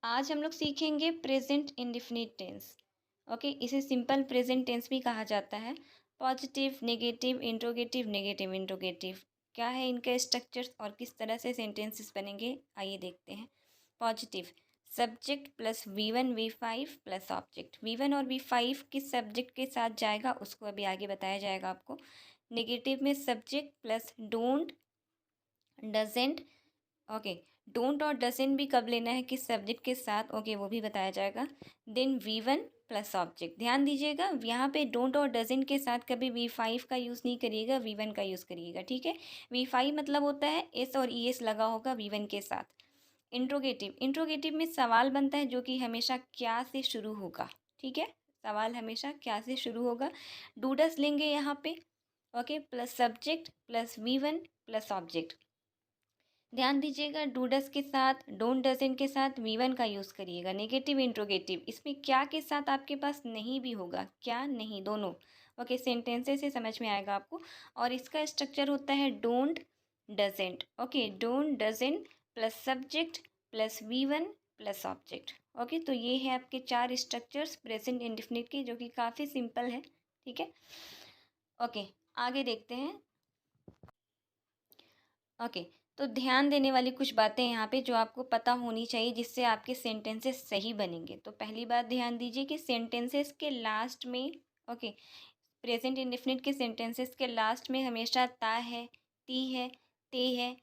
आज हम लोग सीखेंगे प्रेजेंट इंडेफिनिट टेंस। ओके, इसे सिंपल प्रेजेंट टेंस भी कहा जाता है। Positive, negative, interrogative, negative interrogative, क्या है इनका स्ट्रक्चर और किस तरह से सेंटेंसेस बनेंगे, आइए देखते हैं। Positive, subject plus V1 V5 plus object. V1 और V5 किस सब्जेक्ट के साथ जाएगा उसको अभी आगे बताया जाएगा आपको। नेगेटिव में subject plus don't, doesn't. Okay, don't और डजंट भी कब लेना है, किस सब्जेक्ट के साथ, ओके वो भी बताया जाएगा। Then V1 plus object. ध्यान दीजिएगा, यहाँ पे डोंट और डजंट के साथ कभी V5 का यूज़ नहीं करिएगा, V1 का यूज़ करिएगा, ठीक है। V5 मतलब होता है एस और ES लगा होगा V1 के साथ। इंट्रोगेटिव, इंट्रोगेटिव में सवाल बनता है जो कि हमेशा क्या से शुरू होगा, ठीक है। सवाल हमेशा क्या से शुरू होगा। डूडस लेंगे यहाँ पे, okay, plus subject plus V1 plus object. ध्यान दीजिएगा, डूडस के साथ, डोंट डजंट के साथ V1 का यूज़ करिएगा। नेगेटिव इंट्रोगेटिव, इसमें क्या के साथ आपके पास नहीं भी होगा, क्या नहीं, दोनों। ओके, सेंटेंसेस से समझ में आएगा आपको। और इसका स्ट्रक्चर होता है don't doesn't. Okay, don't doesn't plus subject plus V1 plus object. Okay, तो ये है आपके चार स्ट्रक्चर्स प्रेजेंट इंडेफिनिट के, जो कि काफ़ी सिंपल है, ठीक है। ओके, आगे देखते हैं। ओके, तो ध्यान देने वाली कुछ बातें यहाँ पे जो आपको पता होनी चाहिए, जिससे आपके सेंटेंसेस सही बनेंगे। तो पहली बात ध्यान दीजिए कि सेंटेंसेस के लास्ट में, ओके, प्रेजेंट इंडेफिनिट के सेंटेंसेस के लास्ट में हमेशा ता है, ती है, ते है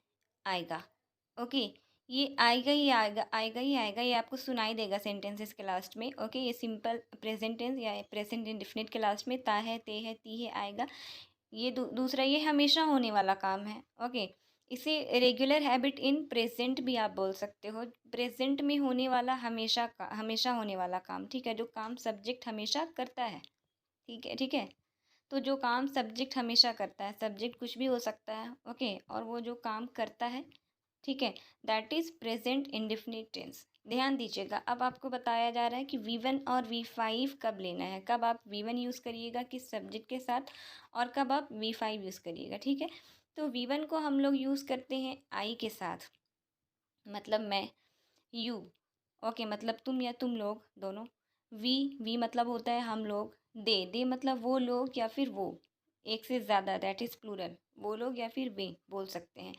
आएगा। ओके, ये आएगा ही आएगा, आएगा ही आएगा, ये आपको सुनाई देगा सेंटेंसेस के लास्ट में। ओके, ये सिंपल प्रेजेंट टेंस या प्रेजेंट इंडेफिनिट के लास्ट में ता है, ते है, ती है आएगा। ये दूसरा, ये हमेशा होने वाला काम है। ओके, इसे रेगुलर हैबिट इन प्रेजेंट भी आप बोल सकते हो। प्रेजेंट में होने वाला हमेशा होने वाला काम, ठीक है, जो काम सब्जेक्ट हमेशा करता है, ठीक है, ठीक है। तो जो काम सब्जेक्ट हमेशा करता है, सब्जेक्ट कुछ भी हो सकता है, ओके, और वो जो काम करता है, ठीक है, that is present indefinite tense. ध्यान दीजिएगा, अब आपको बताया जा रहा है कि V1 और V5 कब लेना है, कब आप V1 यूज़ करिएगा किस सब्जेक्ट के साथ, और कब आप V5 यूज़ करिएगा, ठीक है। तो V1 को हम लोग यूज़ करते हैं आई के साथ, मतलब मैं, यू, ओके, मतलब तुम या तुम लोग दोनों। वी मतलब होता है हम लोग। दे मतलब वो लोग या फिर वो, एक से ज़्यादा, दैट इज़ प्लूरल, वो लोग या फिर वे बोल सकते हैं।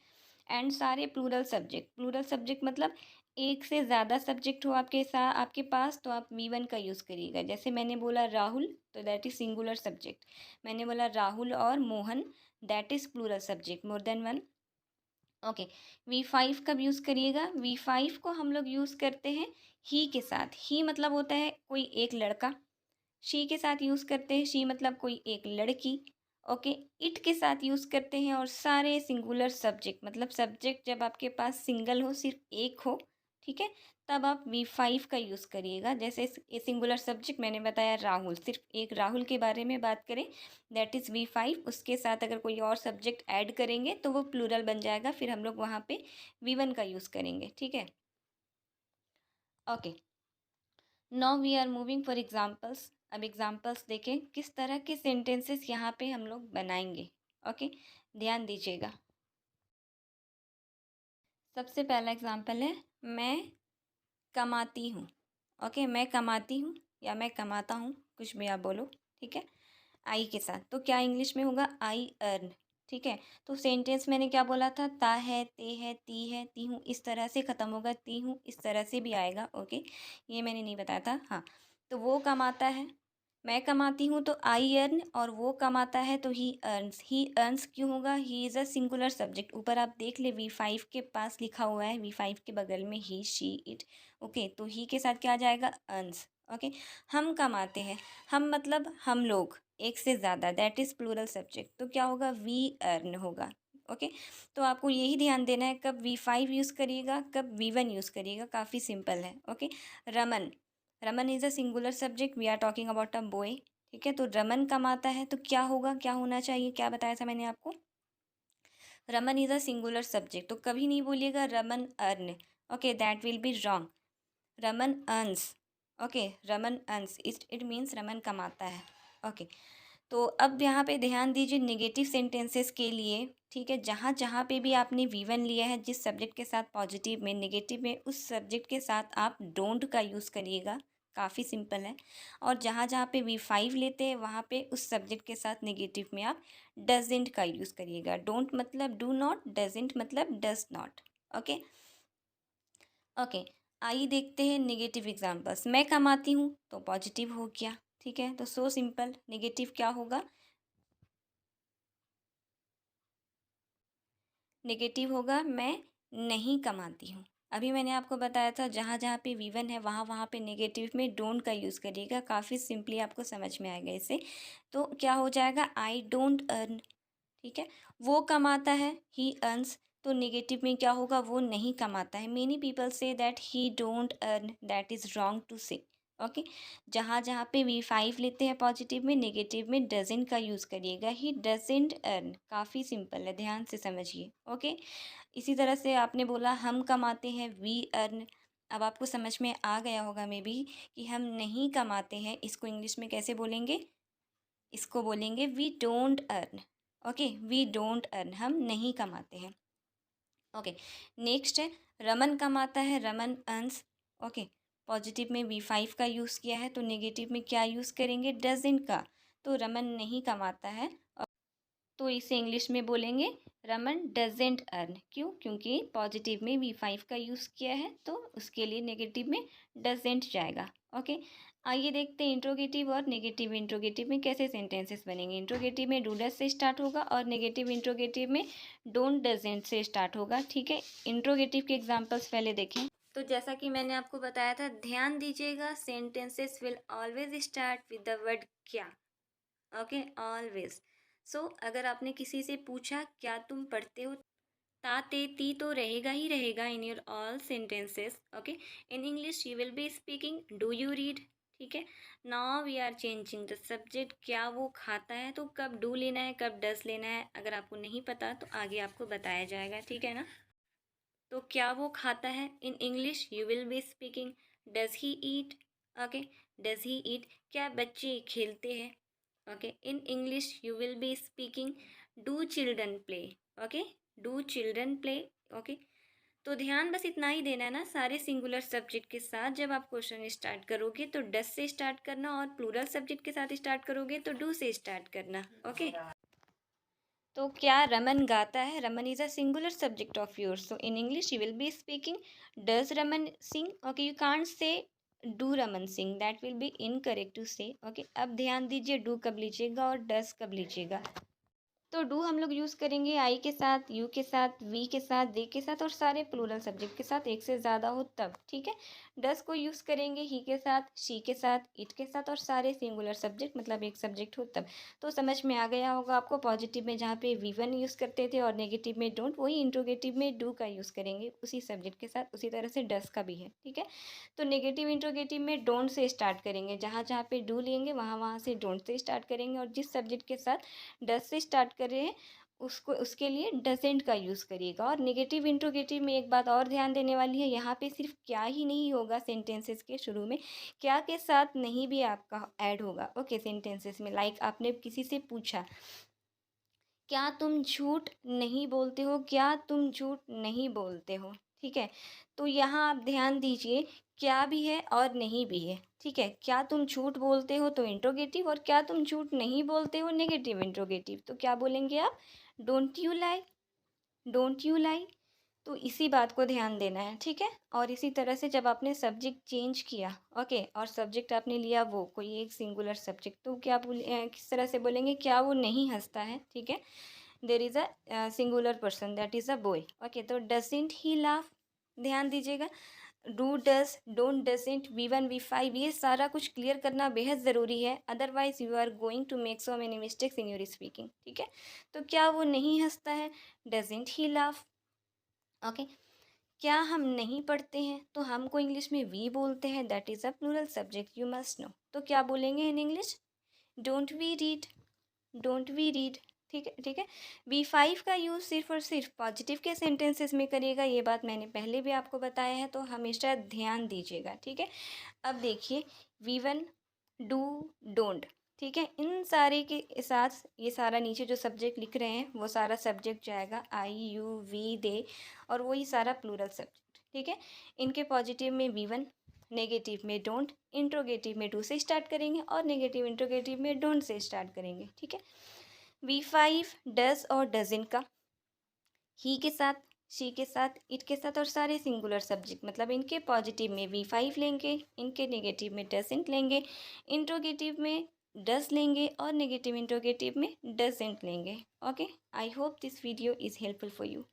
एंड सारे प्लूरल सब्जेक्ट मतलब एक से ज़्यादा सब्जेक्ट हो आपके साथ, आपके पास, तो आप V1 का यूज़ करिएगा। जैसे मैंने बोला राहुल, तो दैट इज़ सिंगुलर सब्जेक्ट। मैंने बोला राहुल और Mohan, that is plural subject, more than one. Okay, V5 कब यूज़ करिएगा, V5 को हम लोग यूज़ करते हैं ही के साथ। ही मतलब होता है कोई एक लड़का। शी के साथ यूज़ करते हैं, शी मतलब कोई एक लड़की। ओके, इट के साथ यूज़ करते हैं, और सारे सिंगुलर सब्जेक्ट मतलब सब्जेक्ट जब आपके पास सिंगल हो, सिर्फ एक हो, ठीक है, तब आप V5 का यूज़ करिएगा। जैसे ये सिंगुलर सब्जेक्ट मैंने बताया राहुल, सिर्फ एक राहुल के बारे में बात करें, दैट इज़ V5। उसके साथ अगर कोई और सब्जेक्ट ऐड करेंगे तो वो प्लूरल बन जाएगा, फिर हम लोग वहाँ पे V1 का यूज़ करेंगे, ठीक है। Okay, now we are moving for examples. अब एग्जाम्पल्स देखें किस तरह के सेंटेंसेस यहाँ पे हम लोग बनाएंगे। ओके, ध्यान दीजिएगा। सबसे पहला एग्जाम्पल है, मैं कमाती हूँ। ओके, मैं कमाती हूँ या मैं कमाता हूँ, कुछ भी आप बोलो, ठीक है, आई के साथ। तो क्या इंग्लिश में होगा, आई अर्न, ठीक है। तो सेंटेंस मैंने क्या बोला था, ता है, ते है, ती हूँ, इस तरह से ख़त्म होगा, ती हूँ इस तरह से भी आएगा। ओके, ये मैंने नहीं बताया था, हाँ। तो वो कमाता है, मैं कमाती हूँ तो आई अर्न, और वो कमाता है तो ही अर्न्स। ही अर्न्स क्यों होगा, he is a singular subject. ऊपर आप देख ले, V5 के पास लिखा हुआ है, V5 के बगल में ही, शी, इट। ओके, तो ही के साथ क्या आ जाएगा, अर्न्स। ओके, हम कमाते हैं, हम मतलब हम लोग, एक से ज़्यादा, दैट इज़ प्लूरल सब्जेक्ट, तो क्या होगा, वी अर्न होगा। ओके, तो आपको यही ध्यान देना है कब V5 यूज़ करिएगा, कब V1 यूज़ करिएगा, काफ़ी सिंपल है। Okay, Raman, Raman is a singular subject, we are talking about a boy, ठीक है। तो रमन कमाता है तो क्या होगा, क्या होना चाहिए, क्या बताया था मैंने आपको, Raman is a singular subject, तो कभी नहीं बोलिएगा Raman earn. Okay, that will be wrong. Raman earns, okay, Raman earns, it means Raman कमाता है। ओके, तो अब यहाँ पे ध्यान दीजिए नेगेटिव सेंटेंसेस के लिए, ठीक है। जहाँ जहाँ पे भी आपने V1 लिया है जिस सब्जेक्ट के साथ पॉजिटिव में, नेगेटिव में, उस सब्जेक्ट के साथ आप डोंट का यूज़ करिएगा, काफ़ी सिंपल है। और जहाँ जहाँ पे V5 लेते हैं वहाँ पे उस सब्जेक्ट के साथ नेगेटिव में आप डजेंट का यूज़ करिएगा। डोंट मतलब डू नॉट, डजेंट मतलब डज नॉट। ओके ओके, आइए देखते हैं नेगेटिव एग्जांपल्स। मैं कमाती हूँ तो पॉजिटिव हो गया, ठीक है। तो सो सिंपल, नेगेटिव क्या होगा? नेगेटिव होगा मैं नहीं कमाती हूँ। अभी मैंने आपको बताया था जहाँ जहाँ पे V1 है वहाँ वहाँ पे नेगेटिव में डोंट का यूज़ करिएगा। काफ़ी सिंपली आपको समझ में आएगा इससे। तो क्या हो जाएगा? आई डोंट अर्न, ठीक है। वो कमाता है, ही अर्न्स, तो नेगेटिव में क्या होगा? वो नहीं कमाता है। Many people say that he don't earn, that is wrong to say. Okay, जहाँ जहाँ पे V5 लेते हैं पॉजिटिव में, नेगेटिव में डजेंट का यूज़ करिएगा। ही डजेंट अर्न, काफ़ी सिंपल है, ध्यान से समझिए। ओके, इसी तरह से आपने बोला हम कमाते हैं, वी अर्न। अब आपको समझ में आ गया होगा मे बी कि हम नहीं कमाते हैं इसको इंग्लिश में कैसे बोलेंगे? इसको बोलेंगे we don't earn. Okay, we don't earn, हम नहीं कमाते हैं। ओके, नेक्स्ट है रमन कमाता है, रमन अर्न्स। ओके, पॉजिटिव में V5 का यूज़ किया है तो नेगेटिव में क्या यूज़ करेंगे? डजेंट का। तो रमन नहीं कमाता है, तो इसे इंग्लिश में बोलेंगे रमन डजेंट अर्न। क्यों? क्योंकि पॉजिटिव में V5 का यूज़ किया है तो उसके लिए नेगेटिव में डजेंट जाएगा। ओके, आइए देखते हैं इंट्रोगेटिव और नेगेटिव इंट्रोगेटिव में कैसे सेंटेंसेस बनेंगे। इंट्रोगेटिव में डू डज से स्टार्ट होगा और नेगेटिव इंट्रोगेटिव में डोंट डजेंट से स्टार्ट होगा, ठीक है। इंट्रोगेटिव के एग्जाम्पल्स पहले देखें। तो जैसा कि मैंने आपको बताया था, ध्यान दीजिएगा, sentences will always start with the word क्या। Okay, always. सो अगर आपने किसी से पूछा क्या तुम पढ़ते हो, ता ते ती तो रहेगा ही रहेगा in your all sentences. Okay, in English you will be speaking do you read, ठीक है। Now we are changing the subject. क्या वो खाता है, तो कब डू लेना है, कब डस लेना है, अगर आपको नहीं पता तो आगे आपको बताया जाएगा, ठीक है ना। तो क्या वो खाता है, in English you will be speaking does he eat. Okay, does he eat. क्या बच्चे खेलते हैं, okay, in English you will be speaking do children play. Okay, do children play. Okay, तो ध्यान बस इतना ही देना है ना, सारे सिंगुलर सब्जेक्ट के साथ जब आप क्वेश्चन स्टार्ट करोगे तो डस से स्टार्ट करना, और प्लूरल सब्जेक्ट के साथ स्टार्ट करोगे तो डू से स्टार्ट करना। ओके, तो क्या रमन गाता है? Raman is a singular subject of yours, so in English you will be speaking does Raman sing. Okay, you can't say do Raman sing, that will be incorrect to say. Okay, अब ध्यान दीजिए do कब लीजिएगा और डज कब लीजिएगा। तो डू हम लोग यूज़ करेंगे आई के साथ, यू के साथ, वी के साथ, दे के साथ और सारे प्लूरल सब्जेक्ट के साथ, एक से ज़्यादा हो तब, ठीक है। डस को यूज़ करेंगे ही के साथ, शी के साथ, इट के साथ और सारे सिंगुलर सब्जेक्ट, मतलब एक सब्जेक्ट हो तब। तो समझ में आ गया होगा आपको, पॉजिटिव में जहाँ पे V1 यूज़ करते थे और नेगेटिव में डोंट, वही इंट्रोगेटिव में डू का यूज़ करेंगे उसी सब्जेक्ट के साथ, उसी तरह से डस का भी है, ठीक है। तो नेगेटिव इंट्रोगेटिव में डोंट से स्टार्ट करेंगे, जहाँ जहाँ पे डू लेंगे वहाँ वहाँ से डोंट से स्टार्ट करेंगे, और जिस सब्जेक्ट के साथ डस से स्टार्ट कर रहे हैं उसको, उसके लिए डजेंट का यूज़ करिएगा। और नेगेटिव इंट्रोगेटिव में एक बात और ध्यान देने वाली है, यहाँ पे सिर्फ क्या ही नहीं होगा सेंटेंसेस के शुरू में, क्या के साथ नहीं भी आपका ऐड होगा। ओके, सेंटेंसेस में लाइक आपने किसी से पूछा क्या तुम झूठ नहीं बोलते हो, क्या तुम झूठ नहीं बोलते हो, ठीक है। तो यहाँ आप ध्यान दीजिए, क्या भी है और नहीं भी है, ठीक है। क्या तुम झूठ बोलते हो तो इंट्रोगेटिव, और क्या तुम झूठ नहीं बोलते हो नेगेटिव इंट्रोगेटिव। तो क्या बोलेंगे आप? Don't you lie, don't you lie. तो इसी बात को ध्यान देना है, ठीक है। और इसी तरह से जब आपने सब्जेक्ट चेंज किया, ओके, और सब्जेक्ट आपने लिया वो कोई एक सिंगुलर सब्जेक्ट, तो क्या किस तरह से बोलेंगे? क्या वो नहीं हंसता है, ठीक है। There is a singular person that is a boy. Okay, तो डजेंट ही लाफ, ध्यान दीजिएगा। Do does, don't doesn't, V1 V5, ये सारा कुछ क्लियर करना बेहद ज़रूरी है, otherwise you are going to make so many mistakes in your speaking, ठीक है। तो क्या वो नहीं हंसता है? Doesn't he laugh. ओके, क्या हम नहीं पढ़ते हैं? तो हमको इंग्लिश में वी बोलते हैं, that is a plural subject, you must know. तो क्या बोलेंगे in English? Don't we read, don't we read, ठीक है, ठीक है। V5 का यूज़ सिर्फ और सिर्फ पॉजिटिव के सेंटेंसेस में करिएगा, ये बात मैंने पहले भी आपको बताया है, तो हमेशा ध्यान दीजिएगा, ठीक है। अब देखिए V1 डू डोंट, ठीक है। इन सारे के साथ ये सारा नीचे जो सब्जेक्ट लिख रहे हैं वो सारा सब्जेक्ट जाएगा आई यू वी दे, और वही सारा प्लूरल सब्जेक्ट। ठीक है। इनके पॉजिटिव में V1, नेगेटिव में डोंट, इंट्रोगेटिव में डू से स्टार्ट करेंगे और नेगेटिव इंट्रोगेटिव में डोंट से स्टार्ट करेंगे। ठीक है। V5 डज और डजन का, ही के साथ, शी के साथ, इट के साथ और सारे सिंगुलर सब्जेक्ट, मतलब इनके पॉजिटिव में V5 लेंगे, इनके नेगेटिव में डजंट लेंगे, इंट्रोगेटिव में डज लेंगे और नेगेटिव इंट्रोगेटिव में डजंट लेंगे। Okay, I hope this video is helpful for you.